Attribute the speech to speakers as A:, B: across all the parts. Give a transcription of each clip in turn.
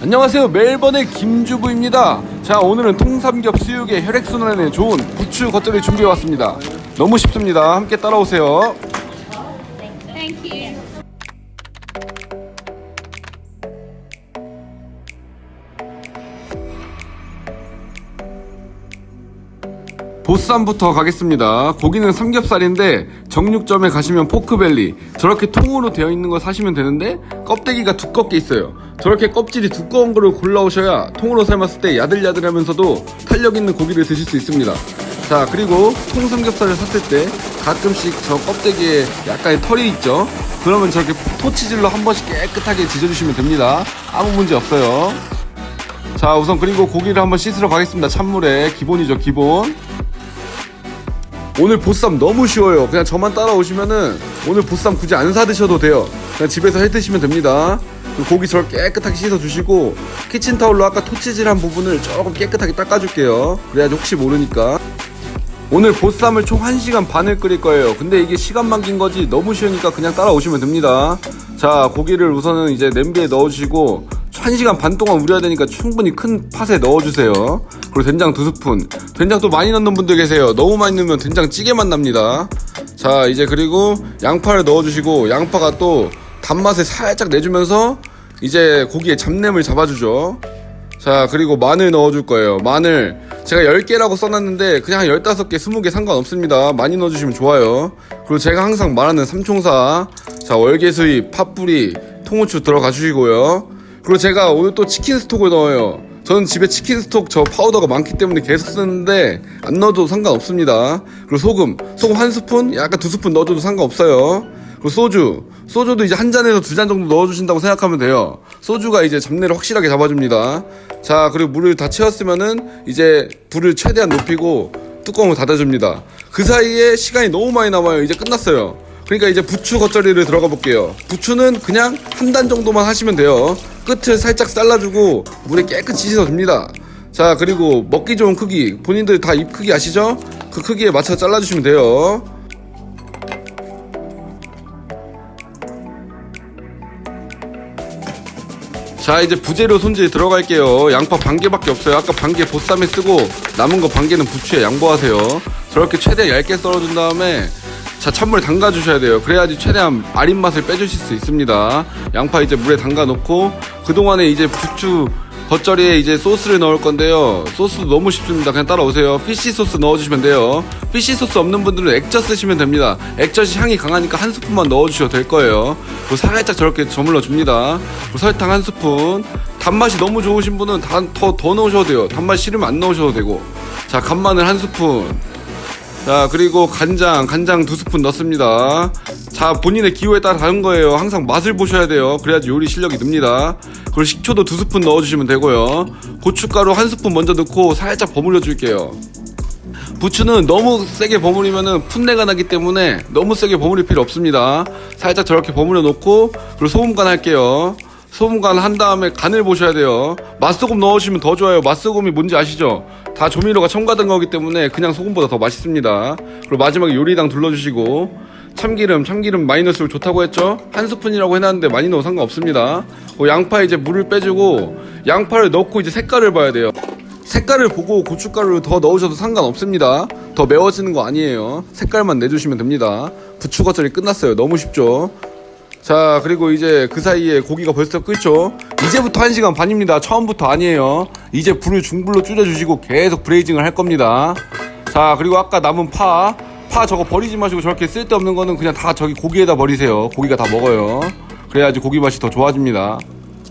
A: 안녕하세요, 멜번의 김주부입니다. 자, 오늘은 통삼겹 수육에 혈액순환에 좋은 부추 겉절이 준비해왔습니다. 너무 쉽습니다. 함께 따라오세요.
B: Thank you.
A: 보쌈부터 가겠습니다. 고기는 삼겹살인데 정육점에 가시면 포크벨리 저렇게 통으로 되어 있는 거 사시면 되는데 껍데기가 두껍게 있어요. 저렇게 껍질이 두꺼운 거를 골라오셔야 통으로 삶았을 때 야들야들하면서도 탄력 있는 고기를 드실 수 있습니다. 자, 그리고 통삼겹살을 샀을 때 가끔씩 저 껍데기에 약간의 털이 있죠. 그러면 저렇게 토치질로 한 번씩 깨끗하게 지져주시면 됩니다. 아무 문제 없어요. 자, 우선 그리고 고기를 한번 씻으러 가겠습니다. 찬물에. 기본이죠, 기본. 오늘 보쌈 너무 쉬워요. 그냥 저만 따라오시면은 오늘 보쌈 굳이 안 사 드셔도 돼요. 그냥 집에서 해 드시면 됩니다. 고기 저를 깨끗하게 씻어 주시고 키친타올로 아까 토치질한 부분을 조금 깨끗하게 닦아줄게요. 그래야지 혹시 모르니까. 오늘 보쌈을 총 1시간 반을 끓일 거예요. 근데 이게 시간만 긴 거지 너무 쉬우니까 그냥 따라오시면 됩니다. 자, 고기를 우선은 이제 냄비에 넣어주시고 1시간 반 동안 우려야 되니까 충분히 큰 팥에 넣어주세요. 그리고 된장 2스푼. 된장도 많이 넣는 분들 계세요. 너무 많이 넣으면 된장 찌개맛 납니다. 자, 이제 그리고 양파를 넣어주시고 양파가 또 단맛을 살짝 내주면서 이제 고기에 잡냄을 잡아주죠. 자, 그리고 마늘 넣어줄 거예요. 마늘 제가 10개라고 써놨는데 그냥 한 15개, 20개 상관없습니다. 많이 넣어주시면 좋아요. 그리고 제가 항상 말하는 삼총사, 자, 월계수잎, 팥뿌리, 통후추 들어가 주시고요. 그리고 제가 오늘 또 치킨 스톡을 넣어요. 저는 집에 치킨 스톡 저 파우더가 많기 때문에 계속 쓰는데 안 넣어도 상관없습니다. 그리고 소금 1스푼, 약간 2스푼 넣어줘도 상관없어요. 그리고 소주도 이제 한 잔에서 2잔 정도 넣어주신다고 생각하면 돼요. 소주가 이제 잡내를 확실하게 잡아줍니다. 자, 그리고 물을 다 채웠으면은 이제 불을 최대한 높이고 뚜껑을 닫아줍니다. 그 사이에 시간이 너무 많이 남아요. 이제 끝났어요. 그러니까 이제 부추 겉절이를 들어가 볼게요. 부추는 그냥 한 단 정도만 하시면 돼요. 끝을 살짝 잘라주고 물에 깨끗이 씻어줍니다. 자, 그리고 먹기 좋은 크기, 본인들 다 입 크기 아시죠? 그 크기에 맞춰서 잘라주시면 돼요. 자, 이제 부재료 손질 들어갈게요. 양파 반 개밖에 없어요. 아까 반 개 보쌈에 쓰고 남은 거 반 개는 부추에 양보하세요. 저렇게 최대한 얇게 썰어준 다음에 자, 찬물에 담가 주셔야 돼요. 그래야지 최대한 아린 맛을 빼주실 수 있습니다. 양파 이제 물에 담가 놓고 그동안에 이제 부추 겉절이에 이제 소스를 넣을 건데요. 소스도 너무 쉽습니다. 그냥 따라오세요. 피쉬 소스 넣어주시면 돼요. 피쉬 소스 없는 분들은 액젓 쓰시면 됩니다. 액젓이 향이 강하니까 1스푼만 넣어주셔도 될 거예요. 그리고 살짝 저렇게 저물러 줍니다. 그리고 설탕 1스푼. 단맛이 너무 좋으신 분은 더 넣으셔도 돼요. 단맛 싫으면 안 넣으셔도 되고. 자, 간마늘 1스푼. 자, 그리고 간장 2스푼 넣습니다. 자, 본인의 기호에 따라 다른 거예요. 항상 맛을 보셔야 돼요. 그래야지 요리 실력이 늡니다. 그리고 식초도 2스푼 넣어주시면 되고요. 고춧가루 1스푼 먼저 넣고 살짝 버무려 줄게요. 부추는 너무 세게 버무리면은 풋내가 나기 때문에 너무 세게 버무릴 필요 없습니다. 살짝 저렇게 버무려 놓고 그리고 소금간 할게요. 소금간 한 다음에 간을 보셔야 돼요. 맛소금 넣으시면 더 좋아요. 맛소금이 뭔지 아시죠? 다 조미료가 첨가된 거기 때문에 그냥 소금보다 더 맛있습니다. 그리고 마지막에 요리당 둘러주시고 참기름 많이 넣을수록 좋다고 했죠? 1스푼이라고 해놨는데 많이 넣어도 상관없습니다. 양파 이제 물을 빼주고 양파를 넣고 이제 색깔을 봐야 돼요. 색깔을 보고 고춧가루를 더 넣으셔도 상관없습니다. 더 매워지는 거 아니에요. 색깔만 내주시면 됩니다. 부추 겉절이 끝났어요. 너무 쉽죠? 자, 그리고 이제 그 사이에 고기가 벌써 끓죠. 이제부터 1시간 반입니다. 처음부터 아니에요. 이제 불을 중불로 줄여주시고 계속 브레이징을 할 겁니다. 자, 그리고 아까 남은 파 저거 버리지 마시고 저렇게 쓸데없는 거는 그냥 다 저기 고기에다 버리세요. 고기가 다 먹어요. 그래야지 고기 맛이 더 좋아집니다.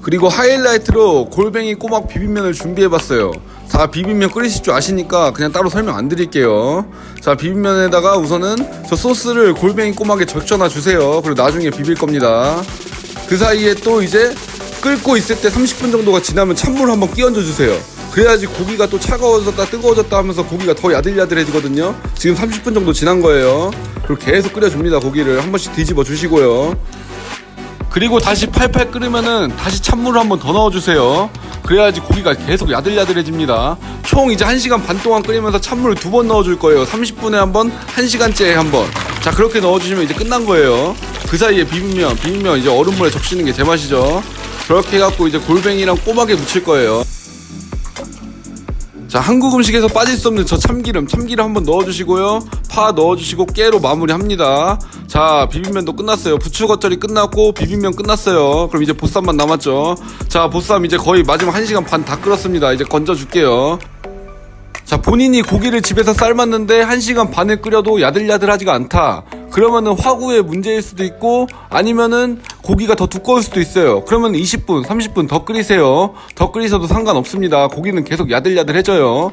A: 그리고 하이라이트로 골뱅이 꼬막 비빔면을 준비해봤어요. 자, 비빔면 끓이실 줄 아시니까 그냥 따로 설명 안 드릴게요. 자, 비빔면에다가 우선은 저 소스를 골뱅이 꼬막에 적셔놔 주세요. 그리고 나중에 비빌 겁니다. 그 사이에 또 이제 끓고 있을 때 30분 정도가 지나면 찬물 한번 끼얹어 주세요. 그래야지 고기가 또 차가워졌다 뜨거워졌다 하면서 고기가 더 야들야들해지거든요. 지금 30분 정도 지난 거예요. 그리고 계속 끓여줍니다. 고기를 한 번씩 뒤집어 주시고요. 그리고 다시 팔팔 끓으면은 다시 찬물을 한 번 더 넣어주세요. 그래야지 고기가 계속 야들야들해집니다. 총 이제 1시간 반 동안 끓이면서 찬물을 2번 넣어줄 거예요. 30분에 한 번, 1시간째에 한 번. 자, 그렇게 넣어주시면 이제 끝난 거예요. 그 사이에 비빔면 이제 얼음물에 적시는 게 제맛이죠. 저렇게 해갖고 이제 골뱅이랑 꼬막에 무칠 거예요. 자, 한국 음식에서 빠질 수 없는 저 참기름 한번 넣어주시고요. 파 넣어주시고 깨로 마무리합니다. 자, 비빔면도 끝났어요. 부추 겉절이 끝났고 비빔면 끝났어요. 그럼 이제 보쌈만 남았죠. 자, 보쌈 이제 거의 마지막 1시간 반 다 끓었습니다. 이제 건져줄게요. 자, 본인이 고기를 집에서 삶았는데 1시간 반을 끓여도 야들야들하지가 않다. 그러면은 화구의 문제일 수도 있고 아니면은 고기가 더 두꺼울 수도 있어요. 그러면 20분, 30분 더 끓이세요. 더 끓이셔도 상관없습니다. 고기는 계속 야들야들해져요.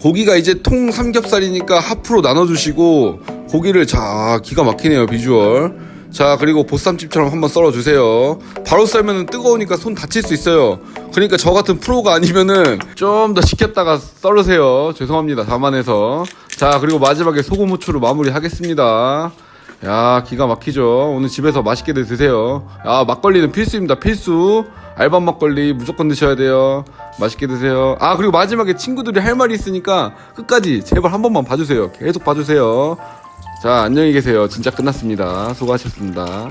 A: 고기가 이제 통 삼겹살이니까 하프로 나눠주시고 고기를 자, 기가 막히네요, 비주얼. 자, 그리고 보쌈집처럼 한번 썰어주세요. 바로 썰면은 뜨거우니까 손 다칠 수 있어요. 그러니까 저 같은 프로가 아니면은 좀 더 식혔다가 썰으세요. 죄송합니다, 자만해서. 자, 그리고 마지막에 소금 후추로 마무리 하겠습니다. 야, 기가 막히죠. 오늘 집에서 맛있게들 드세요. 야, 막걸리는 필수입니다. 필수. 알밤 막걸리 무조건 드셔야 돼요. 맛있게 드세요. 아, 그리고 마지막에 친구들이 할 말이 있으니까 끝까지 제발 한 번만 봐주세요. 계속 봐주세요. 자, 안녕히 계세요. 진짜 끝났습니다. 수고하셨습니다.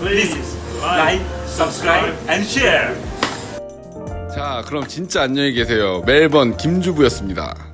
C: Please like, subscribe, and share.
A: 자, 그럼 진짜 안녕히 계세요. 멜번 김주부였습니다.